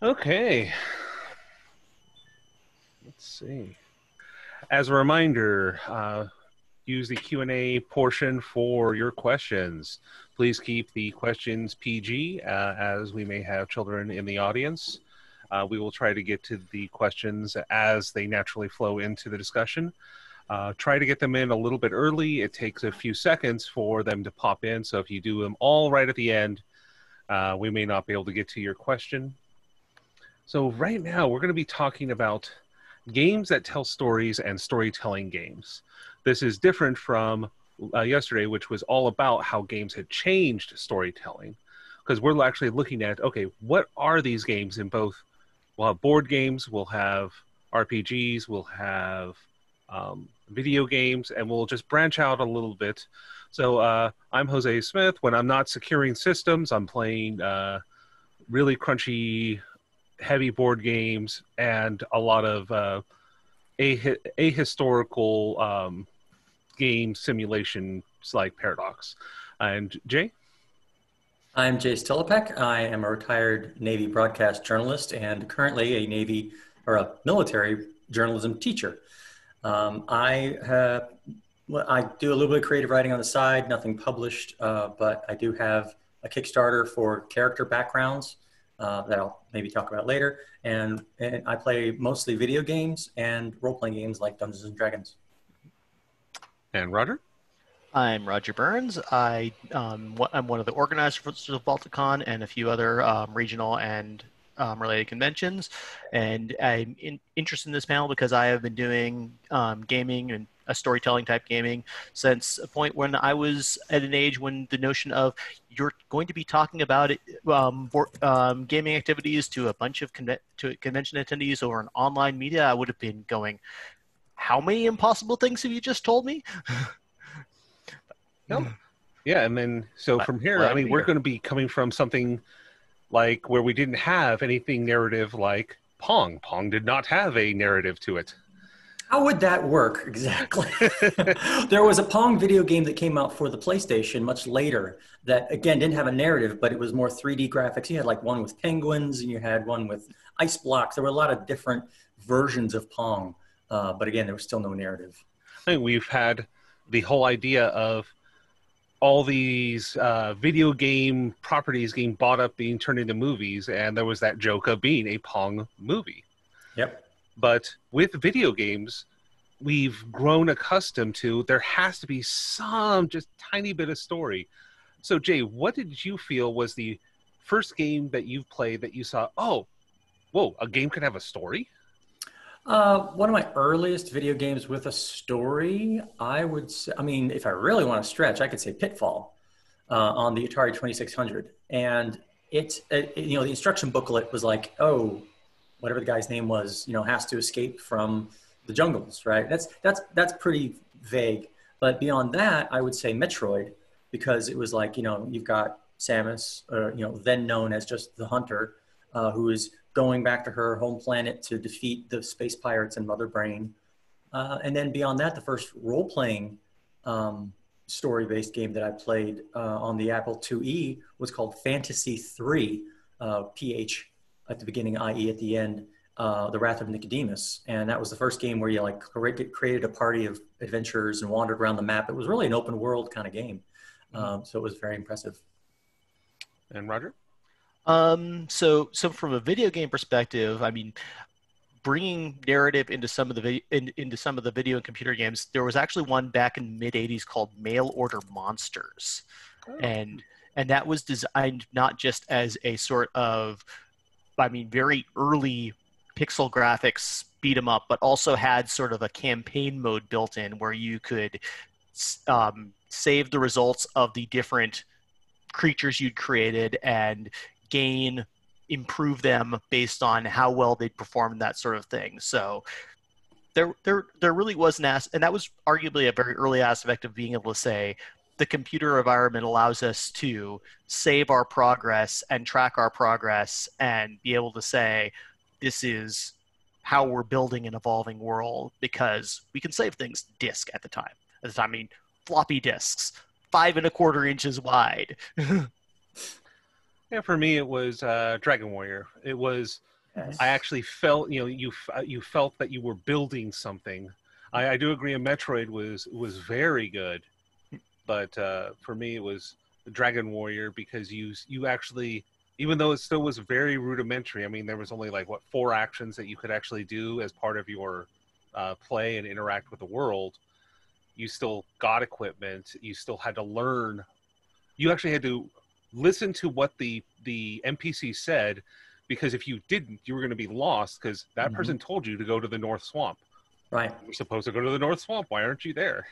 Okay, let's see. As a reminder, use the Q&A portion for your questions. Please keep the questions PG, as we may have children in the audience. We will try to get to the questions as they naturally flow into the discussion. Try to get them in a little bit early. It takes a few seconds for them to pop in, so if you do them all right at the end, we may not be able to get to your question. So right now, we're going to be talking about games that tell stories and storytelling games. This is different from yesterday, which was all about how games had changed storytelling, because we're actually looking at, okay, what are these games in both? We'll have board games, we'll have RPGs, we'll have video games, and we'll just branch out a little bit. So I'm Jose Smith. When I'm not securing systems, I'm playing really crunchy, heavy board games and a lot of ahistorical game simulations like Paradox. And Jay? I'm Jay Stilipec. I am a retired Navy broadcast journalist and currently a Navy or a military journalism teacher. I do a little bit of creative writing on the side, nothing published, but I do have a Kickstarter for character backgrounds that I'll maybe talk about later. And I play mostly video games and role-playing games like Dungeons and Dragons. And Rodger? I'm Rodger Burns. I'm one of the organizers of Balticon and a few other regional and related conventions. And I'm interested in this panel because I have been doing gaming and a storytelling type gaming since a point when I was at an age when the notion of you're going to be talking about it, gaming activities to a bunch of convention attendees over an online media, I would have been going, how many impossible things have you just told me? No. Yeah, and then so from here, I mean, we're going to be coming from something like where we didn't have anything narrative like Pong. Pong did not have a narrative to it. How would that work exactly? There was a Pong video game that came out for the PlayStation much later that, again, didn't have a narrative, but it was more 3D graphics. You had like one with penguins and you had one with ice blocks. There were a lot of different versions of Pong, but again, there was still no narrative. I think we've had the whole idea of all these video game properties getting bought up, being turned into movies, and there was that joke of being a Pong movie. Yep. But with video games, we've grown accustomed to there has to be some just tiny bit of story. So, Jay, what did you feel was the first game that you've played that you saw, oh, whoa, a game could have a story? One of my earliest video games with a story, I would say, I mean, if I really want to stretch, I could say Pitfall on the Atari 2600. And the instruction booklet was like, oh, whatever the guy's name was, has to escape from the jungles, right? That's pretty vague. But beyond that, I would say Metroid, because it was like, you've got Samus, then known as just the Hunter, who is going back to her home planet to defeat the space pirates and Mother Brain. And then beyond that, the first role-playing story-based game that I played on the Apple IIe was called Fantasy 3, PH at the beginning, IE at the end, The Wrath of Nicodemus. And that was the first game where you created a party of adventurers and wandered around the map. It was really an open world kind of game. So it was very impressive. And Rodger? So from a video game perspective, I mean, bringing narrative into some of the video and computer games, there was actually one back in the mid '80s called Mail Order Monsters, and that was designed not just as a sort of, I mean, very early pixel graphics beat 'em up, but also had sort of a campaign mode built in where you could save the results of the different creatures you'd created and improve them based on how well they performed, that sort of thing. So there really was and that was arguably a very early aspect of being able to say the computer environment allows us to save our progress and track our progress and be able to say this is how we're building an evolving world, because we can save things disk at the time. I mean, floppy disks, 5 1/4 inches wide. Yeah, for me it was Dragon Warrior. It was Yes. I actually felt you felt that you were building something. I do agree. A Metroid was very good, but for me it was Dragon Warrior because you actually, even though it still was very rudimentary. I mean, there was only like what 4 actions that you could actually do as part of your play and interact with the world. You still got equipment. You still had to learn. You actually had to listen to what the NPC said, because if you didn't, you were going to be lost because that person told you to go to the North Swamp. Right. You're supposed to go to the North Swamp. Why aren't you there?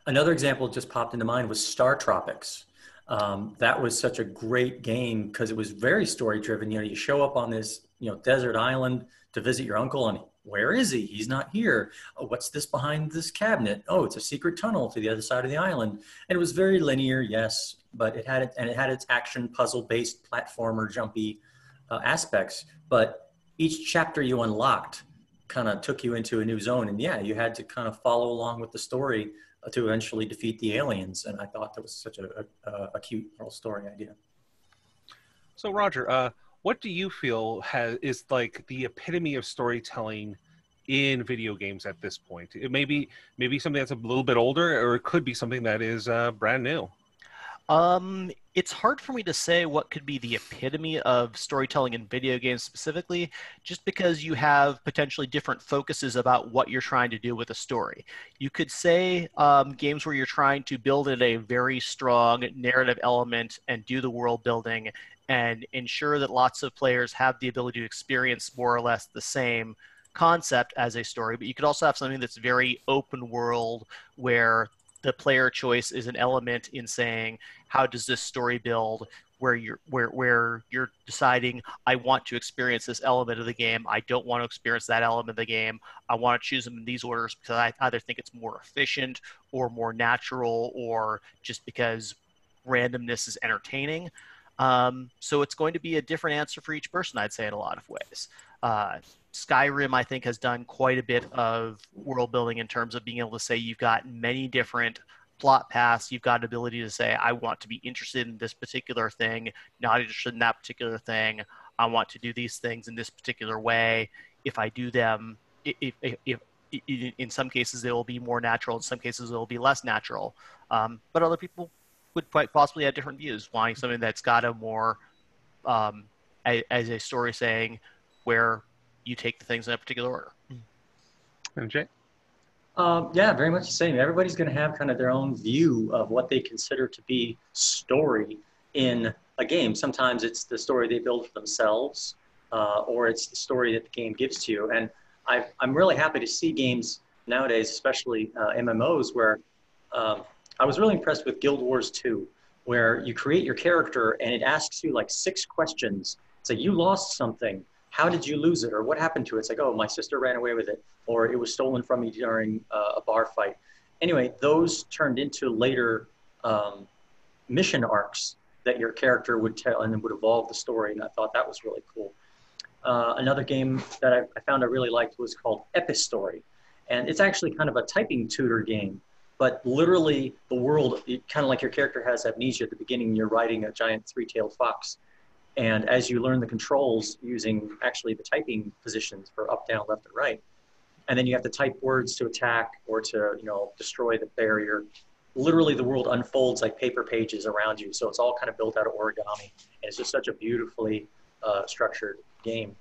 Another example just popped into mind was Star Tropics. That was such a great game because it was very story driven. You show up on this, desert island to visit your uncle, and where is he? He's not here. Oh, what's this behind this cabinet? Oh, it's a secret tunnel to the other side of the island. And it was very linear, yes, but it had its action puzzle based platformer jumpy aspects. But each chapter you unlocked kind of took you into a new zone, and yeah, you had to kind of follow along with the story to eventually defeat the aliens. And I thought that was such a cute little story idea. So, Roger, what do you feel is like the epitome of storytelling in video games at this point? It may be something that's a little bit older, or it could be something that is brand new. It's hard for me to say what could be the epitome of storytelling in video games specifically, just because you have potentially different focuses about what you're trying to do with a story. You could say games where you're trying to build in a very strong narrative element and do the world building and ensure that lots of players have the ability to experience more or less the same concept as a story. But you could also have something that's very open world, where the player choice is an element in saying, how does this story build, where you're deciding, I want to experience this element of the game, I don't want to experience that element of the game, I want to choose them in these orders because I either think it's more efficient or more natural, or just because randomness is entertaining. So it's going to be a different answer for each person, I'd say, in a lot of ways. Skyrim, I think, has done quite a bit of world building in terms of being able to say you've got many different plot paths. You've got an ability to say, I want to be interested in this particular thing, not interested in that particular thing. I want to do these things in this particular way. If I do them, if in some cases they will be more natural, in some cases it will be less natural. But other people would quite possibly have different views, wanting something that's got a more, as a story saying, where you take the things in a particular order. And Jay? Yeah, very much the same. Everybody's going to have kind of their own view of what they consider to be story in a game. Sometimes it's the story they build for themselves, or it's the story that the game gives to you. And I'm really happy to see games nowadays, especially MMOs, where I was really impressed with Guild Wars 2, where you create your character and it asks you like 6 questions. It's like, you lost something. How did you lose it? Or what happened to it? It's like, oh, my sister ran away with it. Or it was stolen from me during a bar fight. Anyway, those turned into later mission arcs that your character would tell and would evolve the story. And I thought that was really cool. Another game that I found I really liked was called Epistory. And it's actually kind of a typing tutor game. But literally the world, kind of like your character has amnesia at the beginning, you're riding a giant 3-tailed fox. And as you learn the controls using actually the typing positions for up, down, left, and right, and then you have to type words to attack or to destroy the barrier, literally the world unfolds like paper pages around you. So it's all kind of built out of origami. And it's just such a beautifully structured game.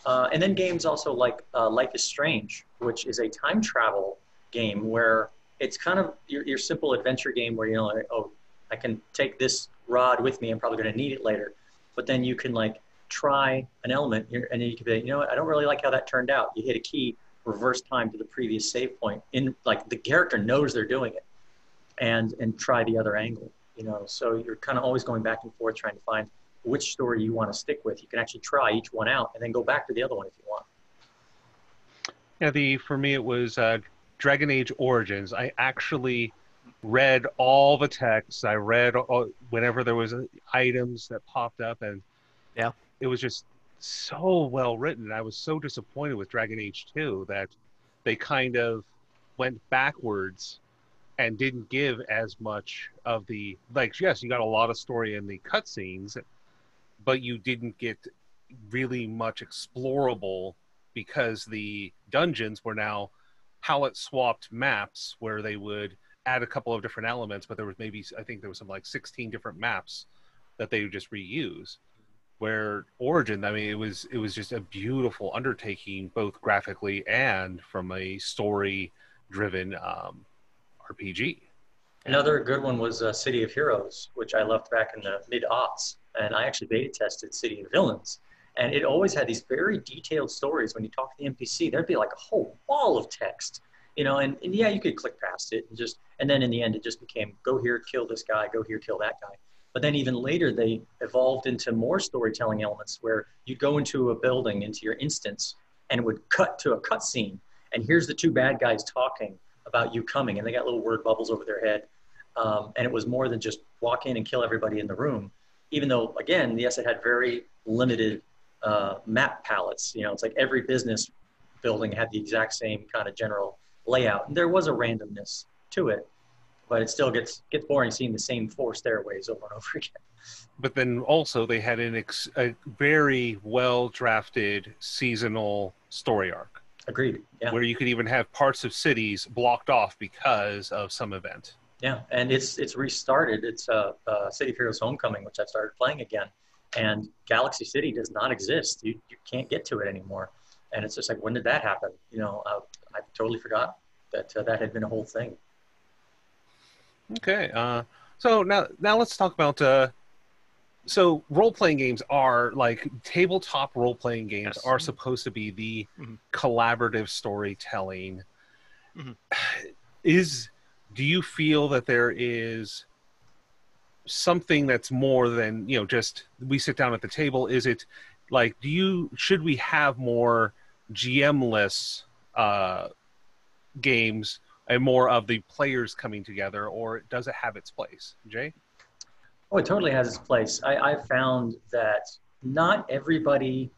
And then games also like Life is Strange, which is a time travel game where it's kind of your simple adventure game where, like, oh, I can take this rod with me. I'm probably going to need it later. But then you can like try an element and then you can be, what, I don't really like how that turned out. You hit a key, reverse time to the previous save point. In like the character knows they're doing it, and try the other angle. So you're kind of always going back and forth trying to find which story you want to stick with. You can actually try each one out and then go back to the other one if you want. Yeah, for me it was Dragon Age Origins. I actually read all the texts. I read whenever there was items that popped up, and yeah, it was just so well written. I was so disappointed with Dragon Age 2 that they kind of went backwards and didn't give as much of the, like, yes, you got a lot of story in the cutscenes, but you didn't get really much explorable because the dungeons were now palette swapped maps where they would add a couple of different elements, but there was maybe, I think there was some like 16 different maps that they would just reuse. Where Origin, I mean, it was just a beautiful undertaking, both graphically and from a story driven RPG. Another good one was City of Heroes, which I loved back in the mid-aughts. And I actually beta tested City of Villains. And it always had these very detailed stories. When you talk to the NPC, there'd be like a whole wall of text, you know, and yeah, you could click past it and then in the end, it just became go here, kill this guy, go here, kill that guy. But then even later, they evolved into more storytelling elements where you'd go into a building, into your instance, and it would cut to a cutscene. And here's the two bad guys talking about you coming, and they got little word bubbles over their head. And it was more than just walk in and kill everybody in the room, even though, again, yes, it had very limited map palettes. You know, it's like every business building had the exact same kind of general layout. And there was a randomness to it, but it still gets boring seeing the same four stairways over and over again. But then also they had a very well-drafted seasonal story arc. Agreed, yeah. Where you could even have parts of cities blocked off because of some event. Yeah, and it's restarted. It's City of Heroes Homecoming, which I've started playing again. And Galaxy City does not exist. You can't get to it anymore. And it's just like, when did that happen? You know, I totally forgot that that had been a whole thing. Okay, so now let's talk about. So role-playing games are like tabletop role-playing games Yes. are supposed to be the collaborative storytelling. Do you feel that there is something that's more than, you know, just we sit down at the table? Is it like, should we have more GM-less games and more of the players coming together, or does it have its place? Jay? Oh, it totally has its place. I've found that not everybody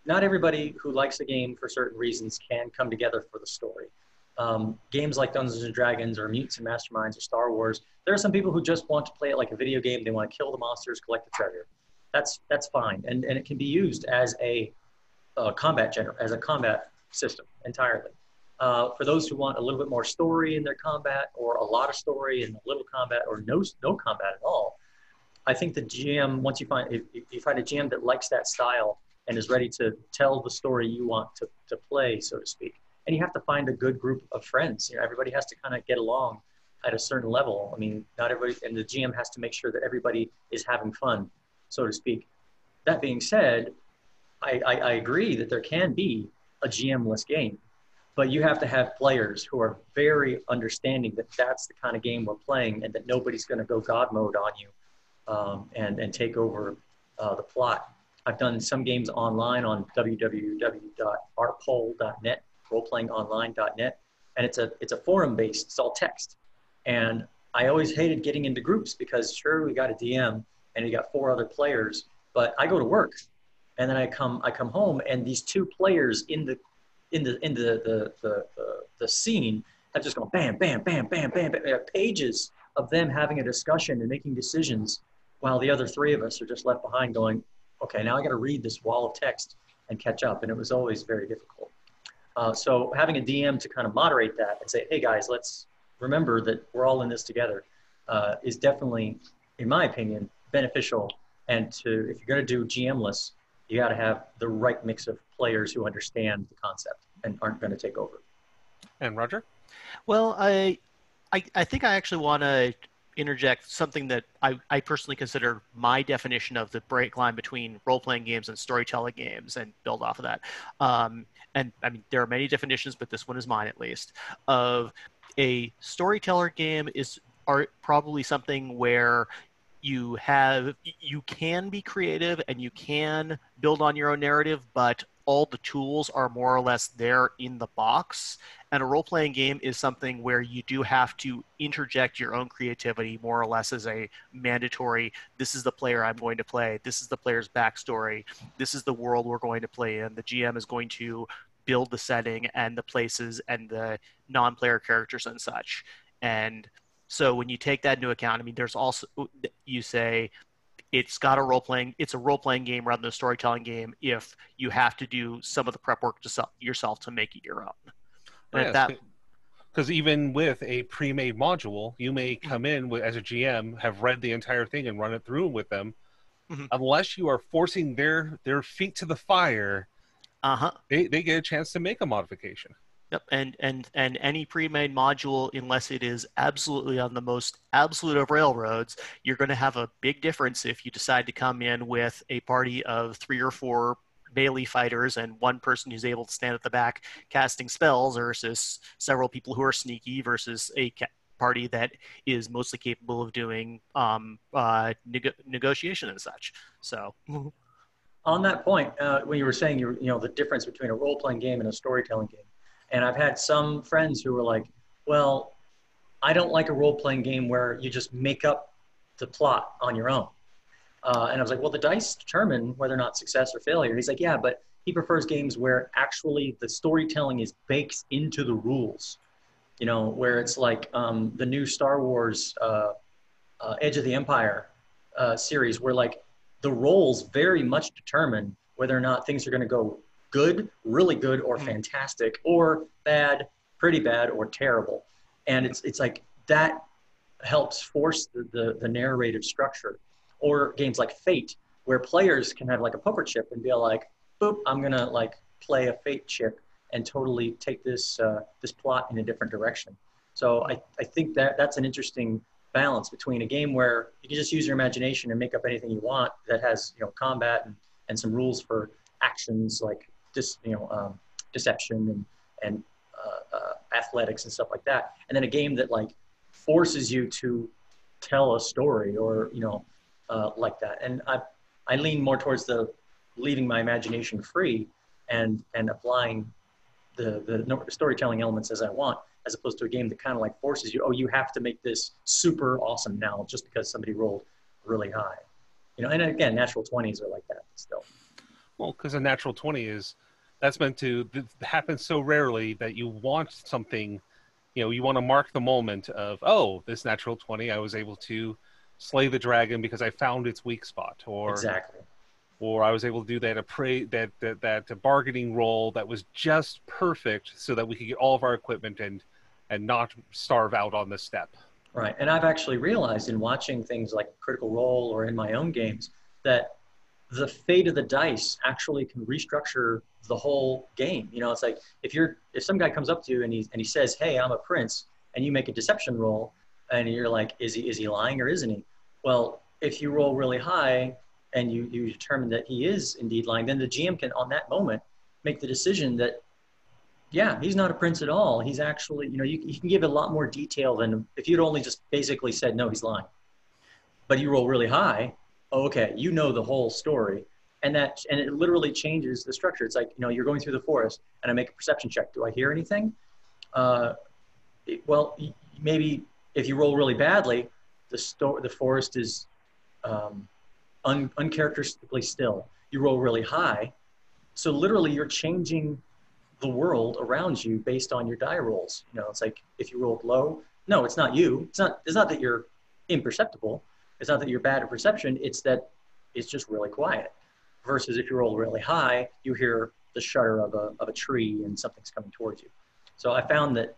who likes a game for certain reasons can come together for the story. Games like Dungeons and Dragons or Mutants and Masterminds or Star Wars, there are some people who just want to play it like a video game. They want to kill the monsters, collect the treasure. That's fine, and it can be used as a combat system entirely. For those who want a little bit more story in their combat, or a lot of story and a little combat, or no combat at all, I think the GM, once you find a GM that likes that style and is ready to tell the story you want to play, so to speak. And you have to find a good group of friends. You know, everybody has to kind of get along at a certain level. I mean, not everybody, and the GM has to make sure that everybody is having fun, so to speak. That being said, I agree that there can be a GM-less game, but you have to have players who are very understanding that that's the kind of game we're playing, and that nobody's going to go God mode on you and take over the plot. I've done some games online on www.artpole.net, roleplayingonline.net, and it's a forum based, it's all text. And I always hated getting into groups because sure, we got a DM and we got 4 other players, but I go to work and then I come home, and these 2 players in the scene have just gone bam, bam, bam, bam, bam, bam. There are pages of them having a discussion and making decisions while the other 3 of us are just left behind going, okay, now I got to read this wall of text and catch up. And it was always very difficult. So having a DM to kind of moderate that and say, hey guys, let's remember that we're all in this together is definitely, in my opinion, beneficial. And if you're going to do GM-less, you got to have the right mix of players who understand the concept and aren't going to take over. And Rodger? Well, I think I actually want to interject something that I personally consider my definition of the break line between role-playing games and storytelling games, and build off of that. And I mean, there are many definitions, but this one is mine at least. Of a storyteller game are probably something where you can be creative and you can build on your own narrative, but all the tools are more or less there in the box. And a role-playing game is something where you do have to interject your own creativity more or less as a mandatory, this is the player I'm going to play, this is the player's backstory, this is the world we're going to play in. The GM is going to build the setting and the places and the non-player characters and such. And so when you take that into account, I mean, there's also, you say, it's a role-playing game rather than a storytelling game if you have to do some of the prep work yourself to make it your own. And yes, because even with a pre-made module, you may come in as a GM, have read the entire thing and run it through with them. Unless you are forcing their feet to the fire, they get a chance to make a modification. Yep, and any pre-made module, unless it is absolutely on the most absolute of railroads, you're going to have a big difference if you decide to come in with a party of 3 or 4 melee fighters and one person who's able to stand at the back casting spells versus several people who are sneaky versus a party that is mostly capable of doing negotiation and such. So. On that point, when you were saying the difference between a role-playing game and a storytelling game, and I've had some friends who were like, well, I don't like a role-playing game where you just make up the plot on your own. And I was like, well, the dice determine whether or not success or failure. He's like, yeah, but he prefers games where actually the storytelling is baked into the rules, where it's like the new Star Wars Edge of the Empire series, where like the roles very much determine whether or not things are going to go good, really good, or fantastic, or bad, pretty bad, or terrible. And it's like that helps force the narrative structure. Or games like Fate, where players can have like a poker chip and be like, boop, I'm going to like play a Fate chip and totally take this plot in a different direction. So I think that's an interesting balance between a game where you can just use your imagination and make up anything you want that has combat and some rules for actions like deception and athletics and stuff like that, and then a game that like forces you to tell a story or like that. And I lean more towards the leaving my imagination free and applying the storytelling elements as I want, as opposed to a game that kind of like forces you, you have to make this super awesome now just because somebody rolled really high. And again, natural 20s are like that still. Well, because a natural 20 that's meant to happen so rarely that you want something, you want to mark the moment of, this natural 20, I was able to slay the dragon because I found its weak spot, or exactly. Or I was able to do that bargaining roll that was just perfect so that we could get all of our equipment and not starve out on the step. Right, and I've actually realized in watching things like Critical Role or in my own games that the fate of the dice actually can restructure the whole game. It's like if some guy comes up to you and he says, "Hey, I'm a prince," and you make a deception roll, and you're like, "Is he lying or isn't he?" Well, if you roll really high and you determine that he is indeed lying, then the GM can, on that moment, make the decision that, yeah, he's not a prince at all. He's actually, you can give a lot more detail than if you'd only just basically said, no, he's lying. But you roll really high, okay, the whole story. And it literally changes the structure. It's like, you're going through the forest and I make a perception check. Do I hear anything? Well, maybe if you roll really badly, the forest is uncharacteristically still. You roll really high. So literally you're changing the world around you based on your die rolls. It's like if you rolled low, no, it's not you. It's not that you're imperceptible. It's not that you're bad at perception. It's that it's just really quiet. Versus if you roll really high, you hear the shudder of a tree and something's coming towards you. So I found that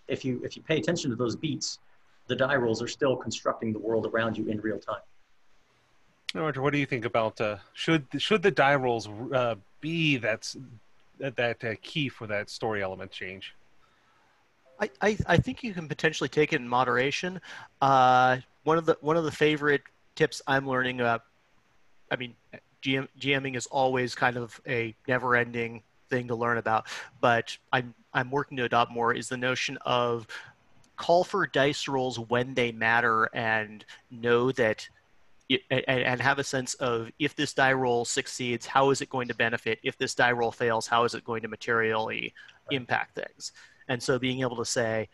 if you pay attention to those beats, the die rolls are still constructing the world around you in real time. Roger, what do you think about should the die rolls be that key for that story element change? I think you can potentially take it in moderation. One of the favorite tips I'm learning about, GMing is always kind of a never-ending thing to learn about, but I'm working to adopt more, is the notion of call for dice rolls when they matter and know that and have a sense of, if this die roll succeeds, how is it going to benefit? If this die roll fails, how is it going to materially impact things? And so being able to say,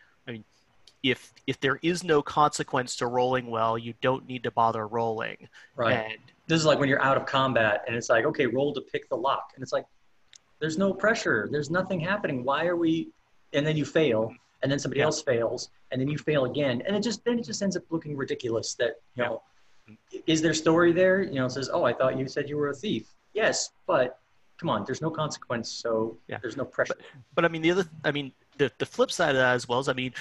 if there is no consequence to rolling well, you don't need to bother rolling. Right. And this is like when you're out of combat and it's like, okay, roll to pick the lock. And it's like, there's no pressure. There's nothing happening. Why are we? And then you fail, and then somebody else fails, and then you fail again. And it just ends up looking ridiculous that, Is there story there? You know, it says, oh, I thought you said you were a thief. Yes, but come on, there's no consequence, so Yeah. there's no pressure. But I mean, the flip side of that as well is, I mean,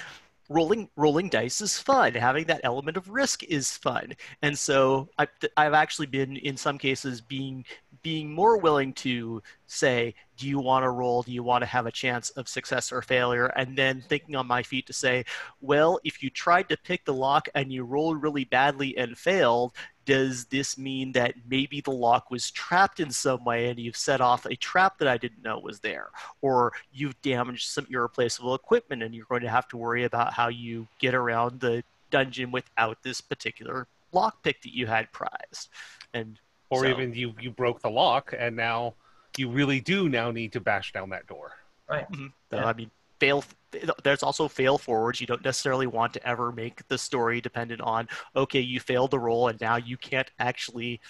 rolling dice is fun. Having that element of risk is fun, and so I've actually been in some cases being more willing to say, do you want to roll? Do you want to have a chance of success or failure? And then thinking on my feet to say, well, if you tried to pick the lock and you rolled really badly and failed, does this mean that maybe the lock was trapped in some way and you've set off a trap that I didn't know was there? Or you've damaged some irreplaceable equipment and you're going to have to worry about how you get around the dungeon without this particular lockpick that you had prized. And Or so, even you broke the lock, and now you really do now need to bash down that door. Right. so, I mean, there's also fail forwards. You don't necessarily want to ever make the story dependent on, okay, you failed the roll and now you can't actually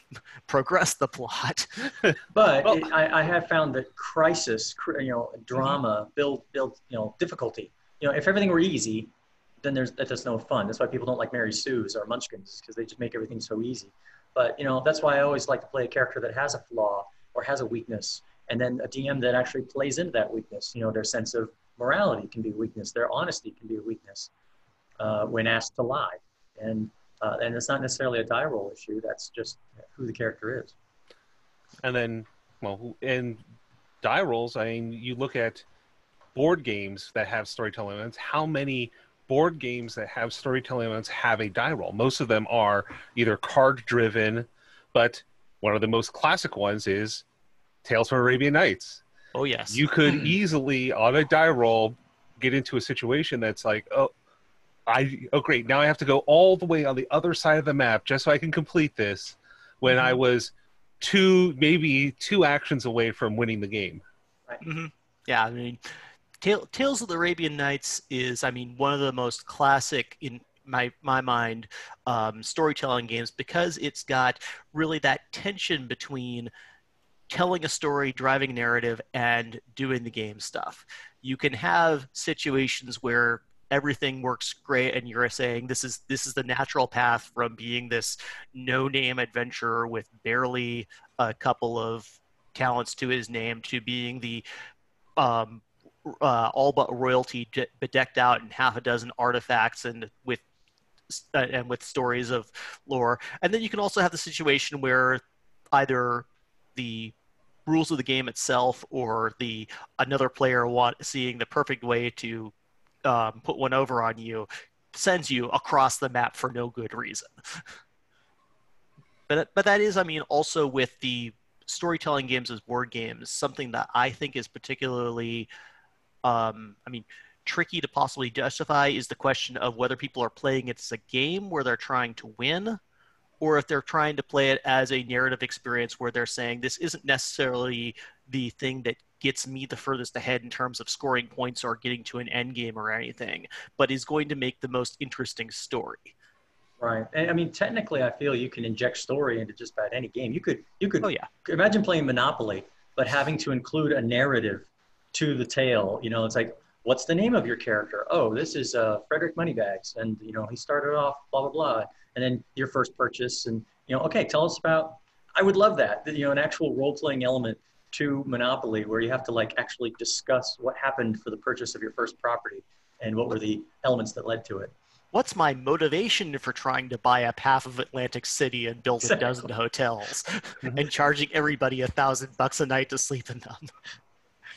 progress the plot. But I have found that crisis, drama, build, difficulty. You know, if everything were easy, then that's no fun. That's why people don't like Mary Sue's or Munchkins, because they just make everything so easy. But, you know, that's why I always like to play a character that has a flaw or has a weakness, and then a DM that actually plays into that weakness. You know, their sense of morality can be a weakness. Their honesty can be a weakness when asked to lie. And it's not necessarily a die roll issue. That's just who the character is. And then, well, in die rolls, I mean, you look at board games that have storytelling elements. How many board games that have storytelling elements have a die roll? Most of them are either card-driven, but one of the most classic ones is Tales from Arabian Nights. Oh, yes. You could easily, on a die roll, get into a situation that's like, oh, great, now I have to go all the way on the other side of the map just so I can complete this, when I was maybe two actions away from winning the game. Right. Yeah, I mean, Tales of the Arabian Nights is, I mean, one of the most classic, in my mind, storytelling games, because it's got really that tension between telling a story, driving narrative, and doing the game stuff. You can have situations where everything works great and you're saying this is the natural path from being this no-name adventurer with barely a couple of talents to his name to being the all but royalty bedecked out in half a dozen artifacts and with stories of lore. And then you can also have the situation where either the rules of the game itself or another player seeing the perfect way to put one over on you sends you across the map for no good reason. But that is, I mean, also with the storytelling games as board games, something that I think is particularly tricky to possibly justify is the question of whether people are playing it as a game where they're trying to win, or if they're trying to play it as a narrative experience where they're saying this isn't necessarily the thing that gets me the furthest ahead in terms of scoring points or getting to an end game or anything, but is going to make the most interesting story. Right. And I mean, technically, I feel you can inject story into just about any game. You could Oh, yeah. imagine playing Monopoly, but having to include a narrative to the tale. You know, it's like, what's the name of your character? Oh, this is Frederick Moneybags, and you know, he started off blah blah blah, and then your first purchase, and you know, okay, tell us about. I would love that. You know, an actual role playing element to Monopoly where you have to like actually discuss what happened for the purchase of your first property and what were the elements that led to it. What's my motivation for trying to buy up half of Atlantic City and build a dozen hotels and charging everybody $1,000 a night to sleep in them?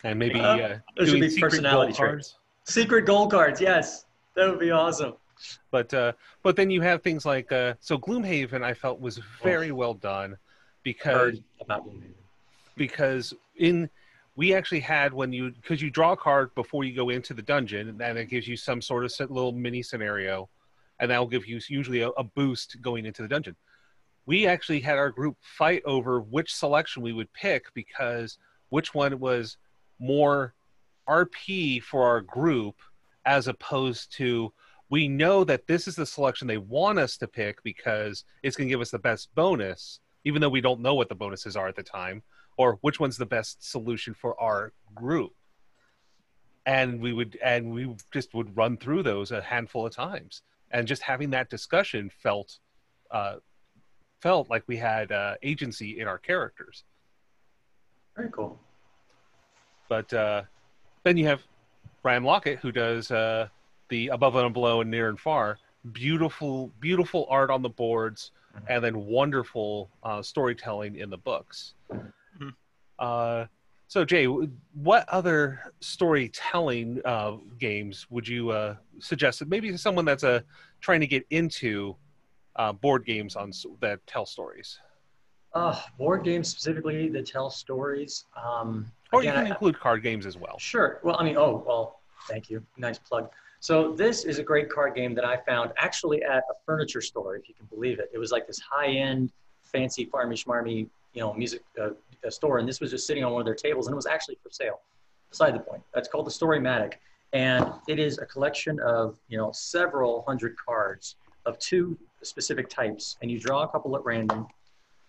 And maybe doing be secret personality traits. Secret gold cards, yes, that would be awesome. But then you have things like so Gloomhaven, I felt was very well done because we actually had because you draw a card before you go into the dungeon, and it gives you some sort of little mini scenario, and that will give you usually a boost going into the dungeon. We actually had our group fight over which selection we would pick, because which one was more RP for our group, as opposed to, we know that this is the selection they want us to pick because it's going to give us the best bonus, even though we don't know what the bonuses are at the time, or which one's the best solution for our group. And we just would run through those a handful of times. And just having that discussion felt felt like we had agency in our characters. Very cool. But then you have Brian Lockett, who does the Above and Below and Near and Far. Beautiful, beautiful art on the boards, and then wonderful storytelling in the books. So, Jay, what other storytelling games would you suggest? Maybe someone that's trying to get into board games that tell stories. Board games specifically that tell stories. Or you can include card games as well. Sure. Well, I mean, thank you. Nice plug. So this is a great card game that I found actually at a furniture store, if you can believe it. It was like this high-end, fancy, farmy-schmarmy, music store, and this was just sitting on one of their tables, and it was actually for sale. Beside the point. That's called the Storymatic, and it is a collection of, several hundred cards of two specific types, and you draw a couple at random,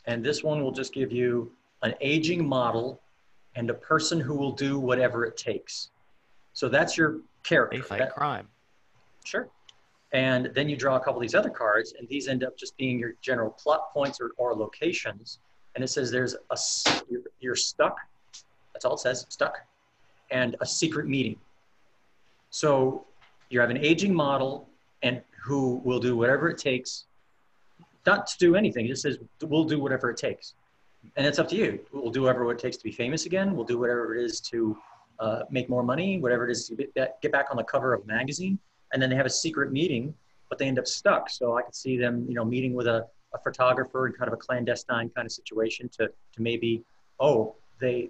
and this one will just give you an aging model and a person who will do whatever it takes. So that's your character. They fight crime. Sure. And then you draw a couple of these other cards, and these end up just being your general plot points or locations. And it says you're stuck. That's all it says, stuck. And a secret meeting. So you have an aging model and who will do whatever it takes, not to do anything. It just says, we'll do whatever it takes. And it's up to you. We'll do whatever it takes to be famous again. We'll do whatever it is to make more money, whatever it is to get back on the cover of a magazine. And then they have a secret meeting, but they end up stuck. So I could see them, meeting with a photographer in kind of a clandestine kind of situation to maybe, they're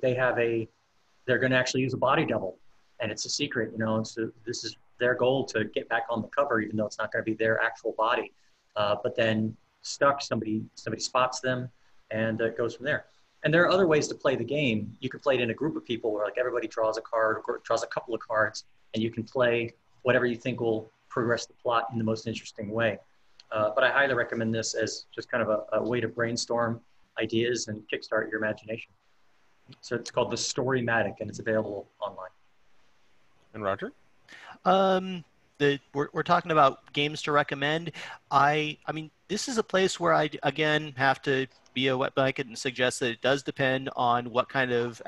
going to actually use a body double, and it's a secret, and so this is their goal to get back on the cover, even though it's not going to be their actual body. But then stuck, somebody spots them, and it goes from there. And there are other ways to play the game. You could play it in a group of people where like everybody draws a card or draws a couple of cards, and you can play whatever you think will progress the plot in the most interesting way. But I highly recommend this as just kind of a way to brainstorm ideas and kickstart your imagination. So it's called the Storymatic, and it's available online. And Rodger? We're talking about games to recommend. I mean, this is a place where I, again, have to be a wet blanket and suggest that it does depend on what kind of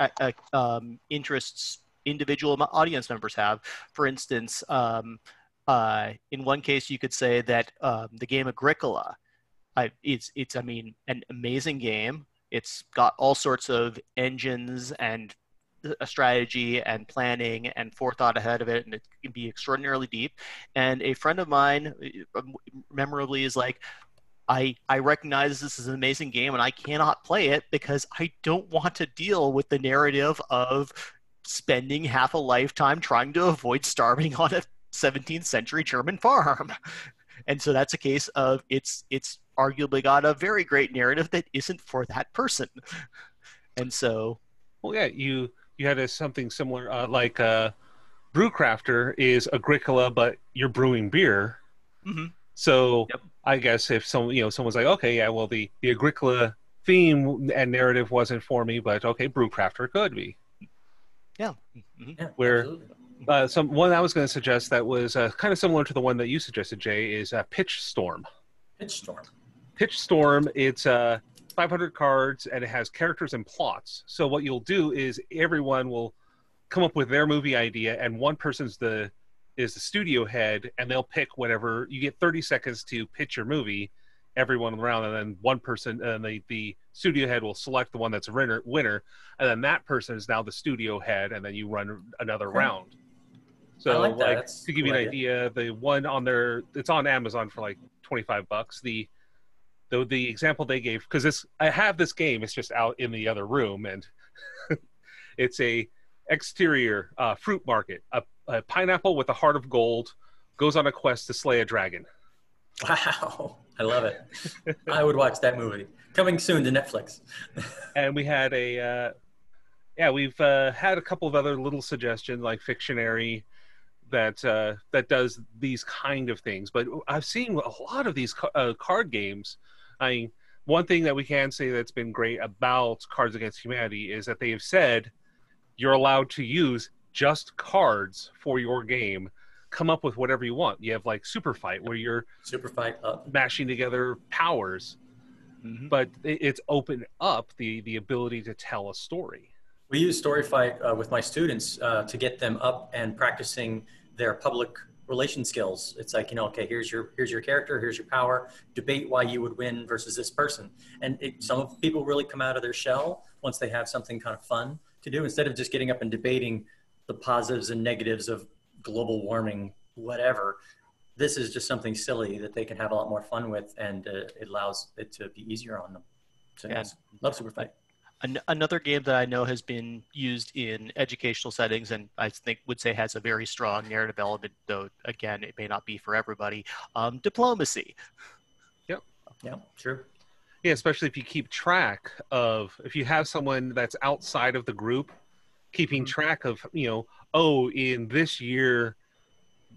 interests individual audience members have. For instance, in one case, you could say that the game Agricola, it's an amazing game. It's got all sorts of engines and a strategy and planning and forethought ahead of it, and it can be extraordinarily deep. And a friend of mine memorably is like, I recognize this is an amazing game and I cannot play it because I don't want to deal with the narrative of spending half a lifetime trying to avoid starving on a 17th century German farm. And so that's a case of it's arguably got a very great narrative that isn't for that person. And so, well, yeah, you had something similar, like Brewcrafter is Agricola, but you're brewing beer. Mm-hmm. So yep. I guess if someone's like, okay, yeah, well, the Agricola theme and narrative wasn't for me, but okay, Brewcrafter could be. Yeah. Mm-hmm. Yeah, where one I was going to suggest that was kind of similar to the one that you suggested, Jay, is Pitch Storm. Pitch Storm, it's 500 cards, and it has characters and plots. So what you'll do is everyone will come up with their movie idea, and one person's the studio head, and they'll pick whatever. You get 30 seconds to pitch your movie, everyone around, and then one person, and the studio head will select the one that's a winner, and then that person is now the studio head, and then you run another round. So, I like that. To give you an idea, the one on it's on Amazon for like $25. The example they gave, because I have this game, it's just out in the other room, and it's a exterior fruit market. A pineapple with a heart of gold goes on a quest to slay a dragon. Wow, I love it. I would watch that movie. Coming soon to Netflix. And we had we've had a couple of other little suggestions, like Fictionary, that does these kind of things. But I've seen a lot of these card games. I mean, one thing that we can say that's been great about Cards Against Humanity is that they have said you're allowed to use just cards for your game. Come up with whatever you want. You have like Super Fight, where you're mashing together powers. but it's opened up the ability to tell a story. We use Storyfight with my students to get them up and practicing their public relation skills. It's like, okay, here's your character, here's your power, debate why you would win versus this person. And some people really come out of their shell once they have something kind of fun to do, instead of just getting up and debating the positives and negatives of global warming, whatever. This is just something silly that they can have a lot more fun with, and it allows it to be easier on them. So yes, love Superfight. Another game that I know has been used in educational settings, and I think would say has a very strong narrative element, though again it may not be for everybody. Diplomacy. Yep. Yeah. Sure. Yeah, especially if you keep track of, if you have someone that's outside of the group, keeping track of, in this year,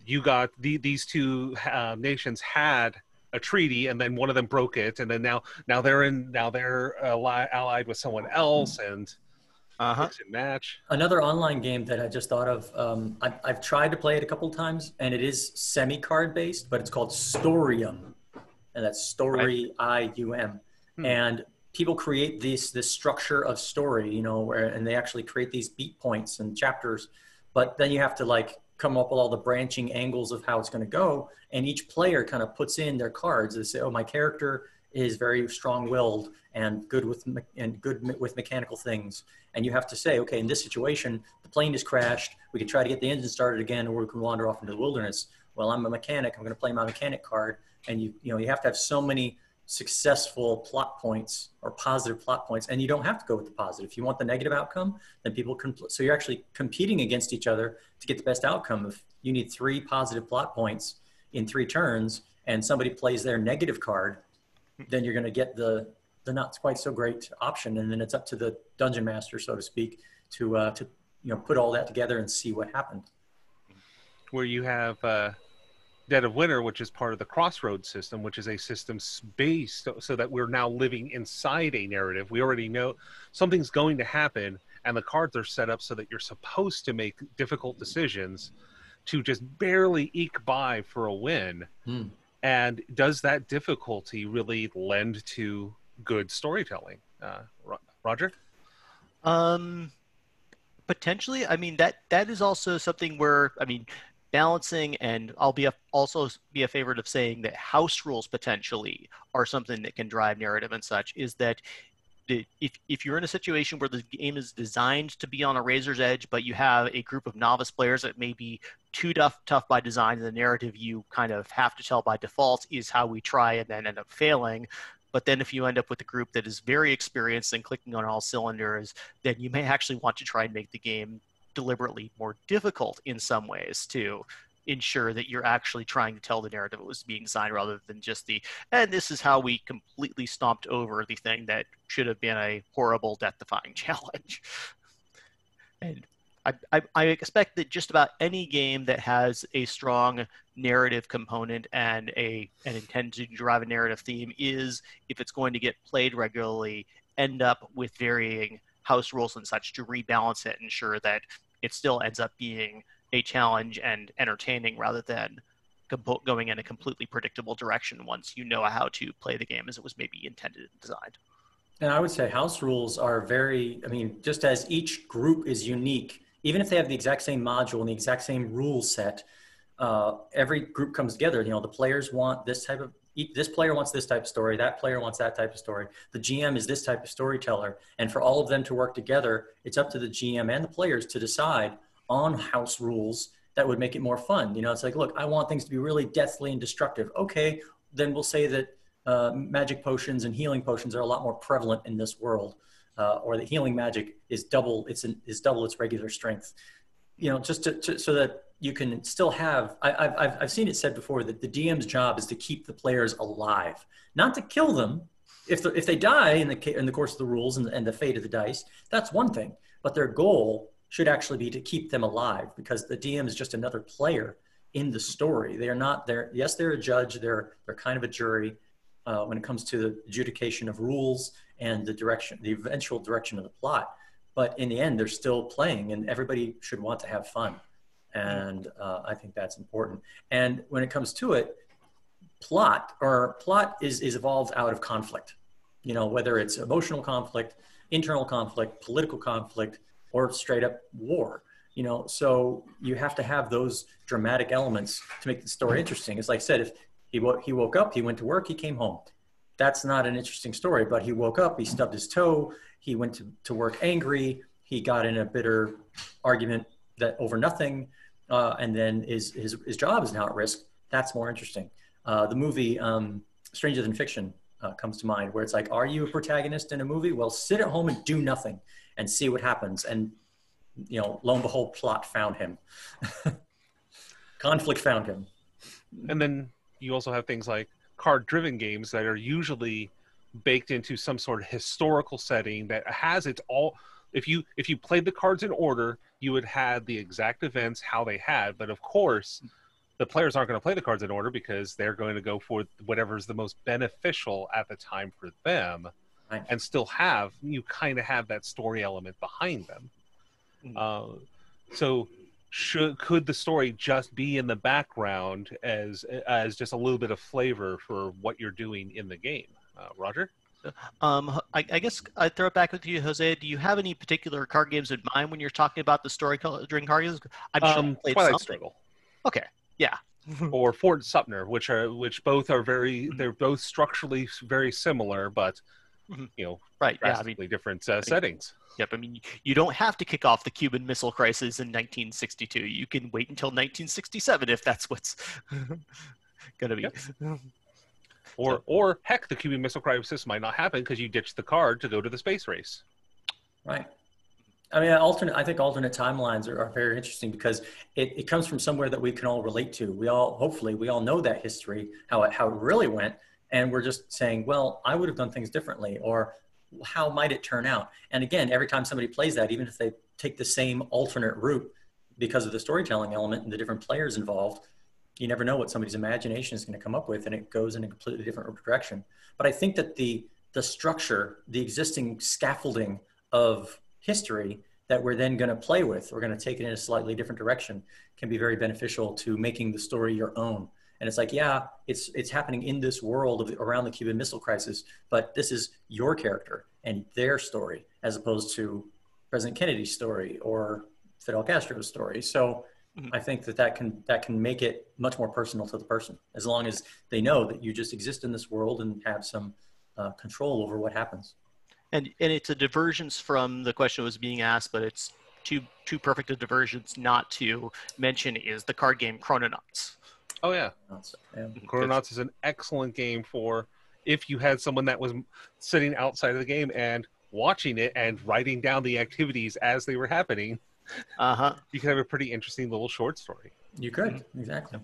you got these two nations had a treaty, and then one of them broke it, and then now they're allied with someone else, and mix and match. Another online game that I just thought of, I've tried to play it a couple of times, and it is semi-card based, but it's called Storium, and that's Story I-U-M. And people create this structure of story, and they actually create these beat points and chapters, but then you have to come up with all the branching angles of how it's going to go, and each player kind of puts in their cards. They say, my character is very strong-willed and good with mechanical things, and you have to say, okay, in this situation, the plane has crashed. We can try to get the engine started again, or we can wander off into the wilderness. Well, I'm a mechanic. I'm going to play my mechanic card, and you have to have so many successful plot points or positive plot points, and you don't have to go with the positive. If you want the negative outcome, then people can. So you're actually competing against each other to get the best outcome. If you need 3 positive plot points in 3 turns, and somebody plays their negative card, then you're going to get the not quite so great option, and then it's up to the dungeon master, so to speak, to put all that together and see what happened. Where you have Dead of Winter, which is part of the Crossroads system, which is a system based so that we're now living inside a narrative. We already know something's going to happen, and the cards are set up so that you're supposed to make difficult decisions to just barely eke by for a win. And does that difficulty really lend to good storytelling? Rodger? Potentially. I mean, that is also something where, balancing, and I'll also be a favorite of saying that house rules potentially are something that can drive narrative and such, is that if you're in a situation where the game is designed to be on a razor's edge, but you have a group of novice players that may be too tough by design, and the narrative you kind of have to tell by default is how we try and then end up failing. But then if you end up with a group that is very experienced and clicking on all cylinders, then you may actually want to try and make the game deliberately more difficult in some ways to ensure that you're actually trying to tell the narrative it was being designed, rather than just and this is how we completely stomped over the thing that should have been a horrible death-defying challenge. And I expect that just about any game that has a strong narrative component and an intent to drive a narrative theme is, if it's going to get played regularly, end up with varying house rules and such to rebalance it and ensure that it still ends up being a challenge and entertaining, rather than going in a completely predictable direction once you know how to play the game as it was maybe intended and designed. And I would say house rules are very, just as each group is unique, even if they have the exact same module and the exact same rule set, every group comes together. The players want this player wants this type of story, that player wants that type of story, the GM is this type of storyteller, and for all of them to work together, it's up to the GM and the players to decide on house rules that would make it more fun. It's like, look, I want things to be really deathly and destructive. Okay, then we'll say that magic potions and healing potions are a lot more prevalent in this world, or that healing magic is double its regular strength. Just so that you can still have. I've seen it said before that the DM's job is to keep the players alive, not to kill them. If they die in the course of the rules and the fate of the dice, that's one thing. But their goal should actually be to keep them alive, because the DM is just another player in the story. They are not there. Yes, they're a judge. They're kind of a jury when it comes to the adjudication of rules and the eventual direction of the plot. But in the end, they're still playing, and everybody should want to have fun. And I think that's important. And when it comes to it, plot is evolved out of conflict. whether it's emotional conflict, internal conflict, political conflict, or straight up war. So you have to have those dramatic elements to make the story interesting. It's like I said, if he woke up, he went to work, he came home. That's not an interesting story, but he woke up, he stubbed his toe, he went to work angry, he got in a bitter argument that over nothing, and then his job is now at risk. That's more interesting. The movie Stranger Than Fiction comes to mind, where it's like, are you a protagonist in a movie? Well, sit at home and do nothing and see what happens. And lo and behold, plot found him. Conflict found him. And then you also have things like card-driven games that are usually baked into some sort of historical setting that has its all. If you played the cards in order, you would have the exact events how they had. But of course, the players aren't going to play the cards in order because they're going to go for whatever's the most beneficial at the time for them, right. And still you kind of have that story element behind them. So could the story just be in the background as just a little bit of flavor for what you're doing in the game? Rodger? I guess I'd throw it back with you, Jose. Do you have any particular card games in mind when you're talking about the story during card games? I'm sure you played Twilight something. Struggle. Okay, yeah. Or Fort Sumner, which both are they're both structurally very similar, but right, drastically different settings. Yep, I mean, you don't have to kick off the Cuban Missile Crisis in 1962. You can wait until 1967 if that's what's going to be. Yep. Or heck, the Cuban Missile Crisis might not happen because you ditched the card to go to the space race. Right. I mean, I think alternate timelines are very interesting because it comes from somewhere that we can all relate to. Hopefully we all know that history, how it really went. And we're just saying, well, I would have done things differently, or how might it turn out? And again, every time somebody plays that, even if they take the same alternate route because of the storytelling element and the different players involved, you never know what somebody's imagination is going to come up with, and it goes in a completely different direction. But I think that the structure, the existing scaffolding of history that we're then going to play with, we're going to take it in a slightly different direction, can be very beneficial to making the story your own. And it's like, yeah, it's happening in this world around the Cuban Missile Crisis, but this is your character and their story, as opposed to President Kennedy's story or Fidel Castro's story. So I think that can make it much more personal to the person, as long as they know that you just exist in this world and have some control over what happens. And it's a divergence from the question that was being asked, but it's too perfect a divergence not to mention is the card game Chrononauts. Oh, yeah. Chrononauts is an excellent game for if you had someone that was sitting outside of the game and watching it and writing down the activities as they were happening. You could have a pretty interesting little short story. You could, exactly.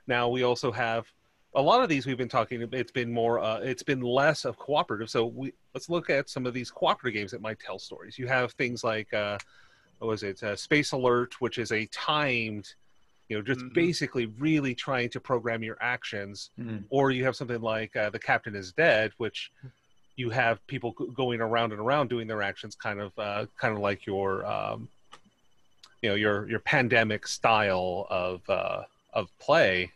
Now, we also have a lot of these we've been talking about. It's been more, it's been less of cooperative. So let's look at some of these cooperative games that might tell stories. You have things like, Space Alert, which is a timed, just basically really trying to program your actions. Or you have something like The Captain is Dead, which you have people going around and around doing their actions, kind of like your, your pandemic style of play.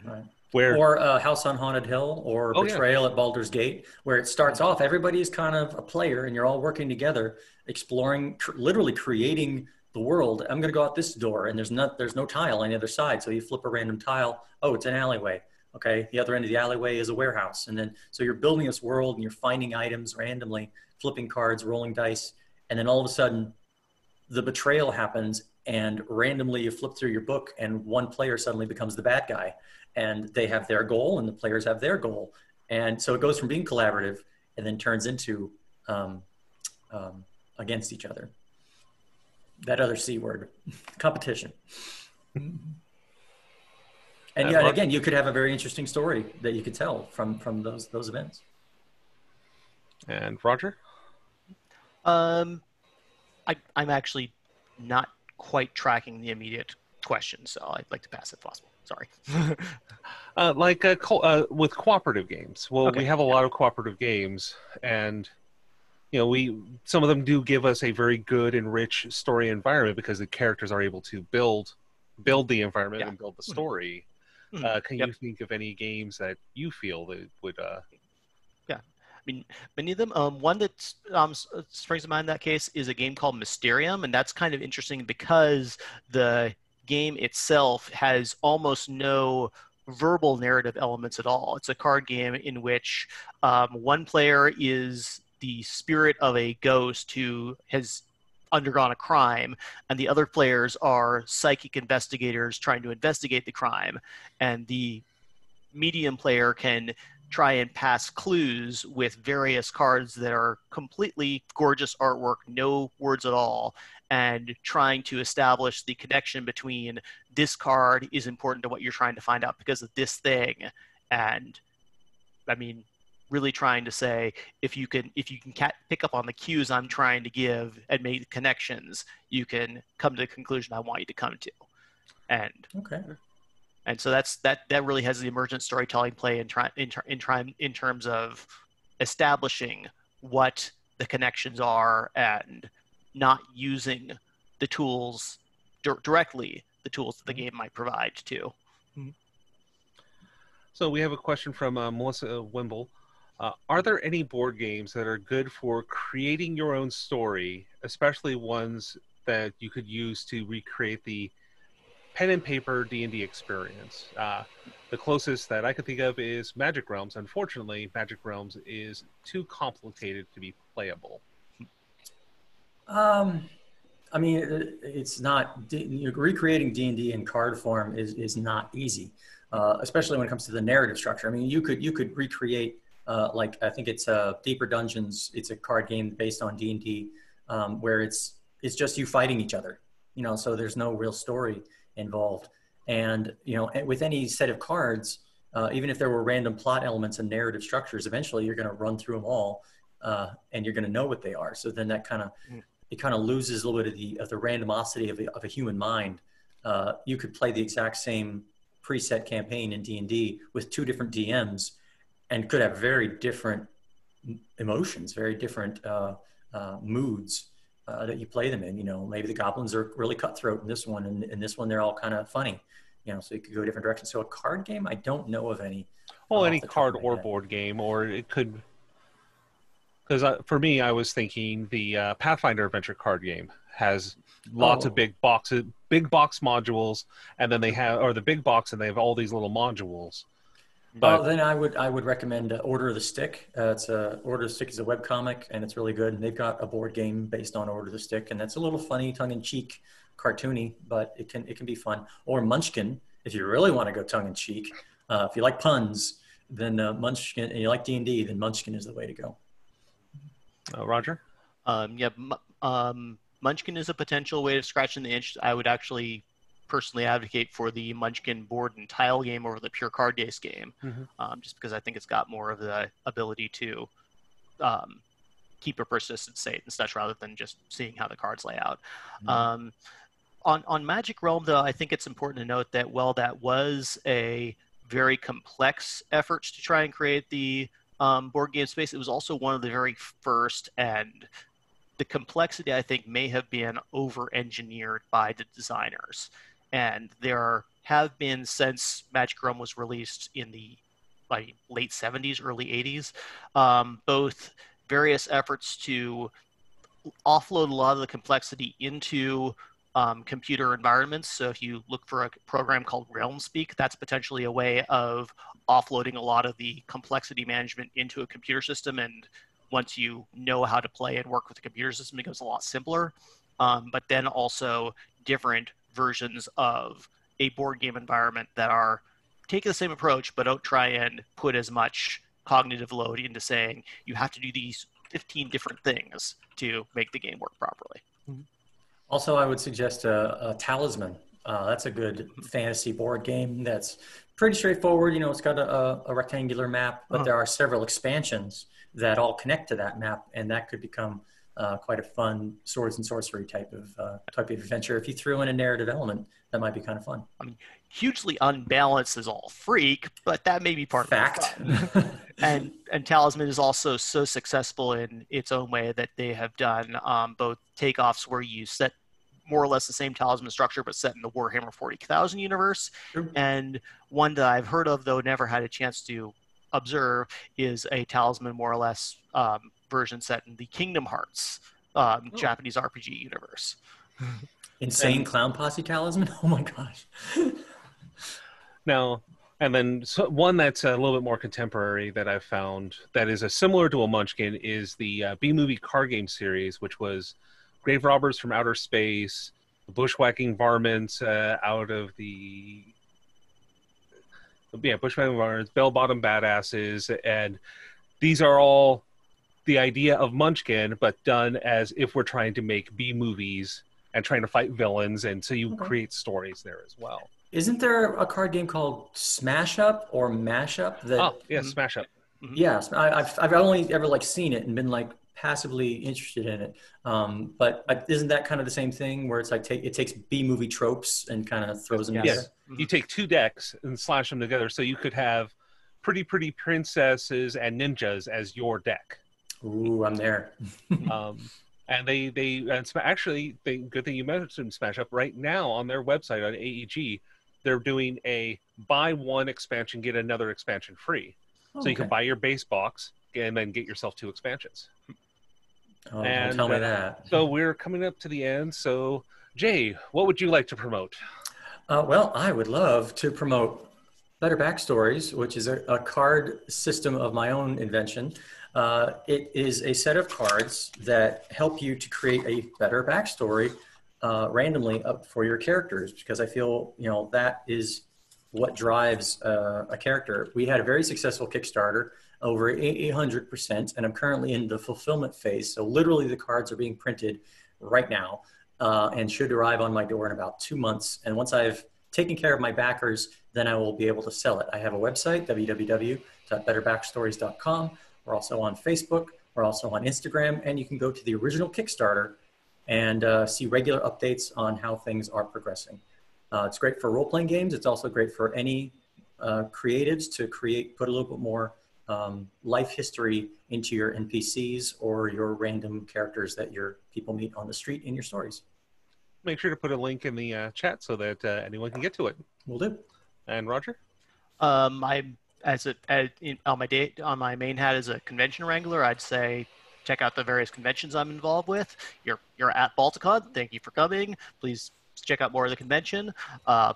Right. Or House on Haunted Hill, or Betrayal at Baldur's Gate, where it starts off, everybody's kind of a player and you're all working together, exploring, literally creating the world. I'm going to go out this door, and there's no tile on the other side. So you flip a random tile. Oh, it's an alleyway. Okay. The other end of the alleyway is a warehouse. And then, so you're building this world and you're finding items randomly, flipping cards, rolling dice. And then all of a sudden the betrayal happens, and randomly you flip through your book and one player suddenly becomes the bad guy, and they have their goal and the players have their goal. And so it goes from being collaborative and then turns into against each other. That other C word, competition. And yeah, and again, you could have a very interesting story that you could tell from those events. And Rodger? I'm actually not quite tracking the immediate question, so I'd like to pass if possible. Sorry. With cooperative games. Well, we have a lot of cooperative games, and some of them do give us a very good and rich story environment because the characters are able to build the environment and build the story. Can you think of any games that you feel that would? mean, many of them. One that springs to mind in that case is a game called Mysterium, and that's kind of interesting because the game itself has almost no verbal narrative elements at all. It's a card game in which one player is the spirit of a ghost who has undergone a crime, and the other players are psychic investigators trying to investigate the crime, and the medium player can try and pass clues with various cards that are completely gorgeous artwork, no words at all, and trying to establish the connection between this card is important to what you're trying to find out because of this thing. And I mean, really trying to say, if you can pick up on the cues I'm trying to give and make connections, you can come to the conclusion I want you to come to. And okay. And so that really has the emergent storytelling play in terms of establishing what the connections are and not using the tools directly, the tools that the game might provide too. So we have a question from Melissa Wimble. Are there any board games that are good for creating your own story, especially ones that you could use to recreate the pen and paper D&D experience? The closest that I could think of is Magic Realms. Unfortunately, Magic Realms is too complicated to be playable. I mean, it's not recreating D&D in card form is not easy, especially when it comes to the narrative structure. I mean, you could recreate like I think it's Deeper Dungeons. It's a card game based on D&D where it's just you fighting each other. So there's no real story involved. And with any set of cards, even if there were random plot elements and narrative structures, eventually you're going to run through them all, and you're going to know what they are. So then that kind of loses a little bit of the randomosity of a human mind. You could play the exact same preset campaign in D&D with two different DMs, and could have very different emotions, very different moods that you play them in. Maybe the goblins are really cutthroat in this one, and in this one they're all kind of funny. So you could go different directions. So a card game, I don't know of any. Well, any card or board game, or it could. Because for me, I was thinking the Pathfinder Adventure card game has lots of big box modules, and then they have, or the big box, and they have all these little modules. But then I would recommend Order of the Stick. Order of the Stick is a webcomic, and it's really good. And they've got a board game based on Order of the Stick, and that's a little funny, tongue-in-cheek, cartoony, but it can be fun. Or Munchkin, if you really want to go tongue-in-cheek. If you like puns, then Munchkin, and you like D&D, then Munchkin is the way to go. Roger? Munchkin is a potential way of scratching the itch. I would actually personally advocate for the Munchkin board and tile game over the pure card-based game, just because I think it's got more of the ability to keep a persistent state and such, rather than just seeing how the cards lay out. On Magic Realm, though, I think it's important to note that while that was a very complex effort to try and create the board game space, it was also one of the very first, and the complexity, I think, may have been over-engineered by the designers. And there have been, since Magic Realm was released in the late 70s, early 80s, both various efforts to offload a lot of the complexity into computer environments. So if you look for a program called RealmSpeak, that's potentially a way of offloading a lot of the complexity management into a computer system. And once you know how to play and work with the computer system, it becomes a lot simpler. But then also different versions of a board game environment that are taking the same approach, but don't try and put as much cognitive load into saying you have to do these 15 different things to make the game work properly. Also, I would suggest a Talisman. That's a good fantasy board game that's pretty straightforward. It's got a rectangular map, but there are several expansions that all connect to that map, and that could become quite a fun swords and sorcery type of adventure. If you threw in a narrative element, that might be kind of fun. I mean, hugely unbalanced as all freak, but that may be part of the fun. And Talisman is also so successful in its own way that they have done both takeoffs where you set more or less the same Talisman structure, but set in the Warhammer 40,000 universe. Sure. And one that I've heard of, though never had a chance to observe is a Talisman, more or less, version set in the Kingdom Hearts Japanese RPG universe. Insane Clown Posse Talisman? Oh my gosh. Now, and then one that's a little bit more contemporary that I've found that is similar to a Munchkin is the B-movie card game series, which was Grave Robbers from Outer Space, the Bushwhacking Varmints out of the... Yeah, Bushwhacking Varmints, Bell-Bottom Badasses, and these are all the idea of Munchkin, but done as if we're trying to make B-movies and trying to fight villains, and so you create stories there as well. Isn't there a card game called Smash Up or Mash Up? Smash Up. Yes, I've only ever seen it and been passively interested in it. But isn't that kind of the same thing where it's it takes B-movie tropes and kind of throws them together? Yes. You take two decks and slash them together, so you could have Pretty Princesses and Ninjas as your deck. Ooh, I'm there. And good thing you mentioned Smash Up. Right now on their website on AEG, they're doing a buy one expansion, get another expansion free. So you can buy your base box and then get yourself 2 expansions. Oh, and tell me that. So we're coming up to the end. So Jay, what would you like to promote? Well, I would love to promote Better Backstories, which is a card system of my own invention. It is a set of cards that help you to create a better backstory randomly up for your characters, because I feel that is what drives a character. We had a very successful Kickstarter, over 800%, and I'm currently in the fulfillment phase. So literally the cards are being printed right now and should arrive on my door in about 2 months. And once I've taken care of my backers, then I will be able to sell it. I have a website, www.betterbackstories.com. We're also on Facebook. We're also on Instagram. And you can go to the original Kickstarter and see regular updates on how things are progressing. It's great for role-playing games. It's also great for any creatives to put a little bit more life history into your NPCs or your random characters that your people meet on the street in your stories. Make sure to put a link in the chat so that anyone can get to it. Will do. And Rodger? On my main hat as a convention wrangler, I'd say check out the various conventions I'm involved with. You're at Balticon. Thank you for coming. Please check out more of the convention.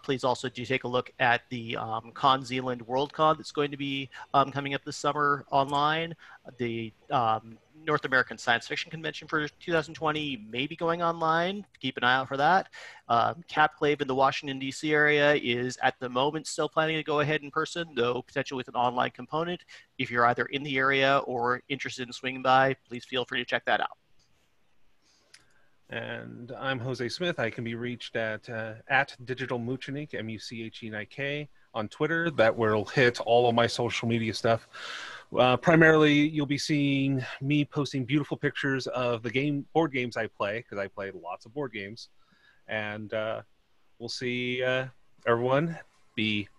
Please also do take a look at the Con Zealand World Con that's going to be coming up this summer online. The North American Science Fiction Convention for 2020 may be going online. Keep an eye out for that. Capclave in the Washington, D.C. area is at the moment still planning to go ahead in person, though potentially with an online component. If you're either in the area or interested in swinging by, please feel free to check that out. And I'm Jose Smith. I can be reached at Digital Muchenik, Muchenik, on Twitter. That will hit all of my social media stuff. Primarily, you'll be seeing me posting beautiful pictures of the board games I play, because I play lots of board games. And we'll see everyone. Be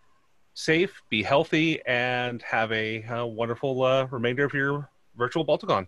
safe, be healthy, and have a wonderful remainder of your virtual Balticon.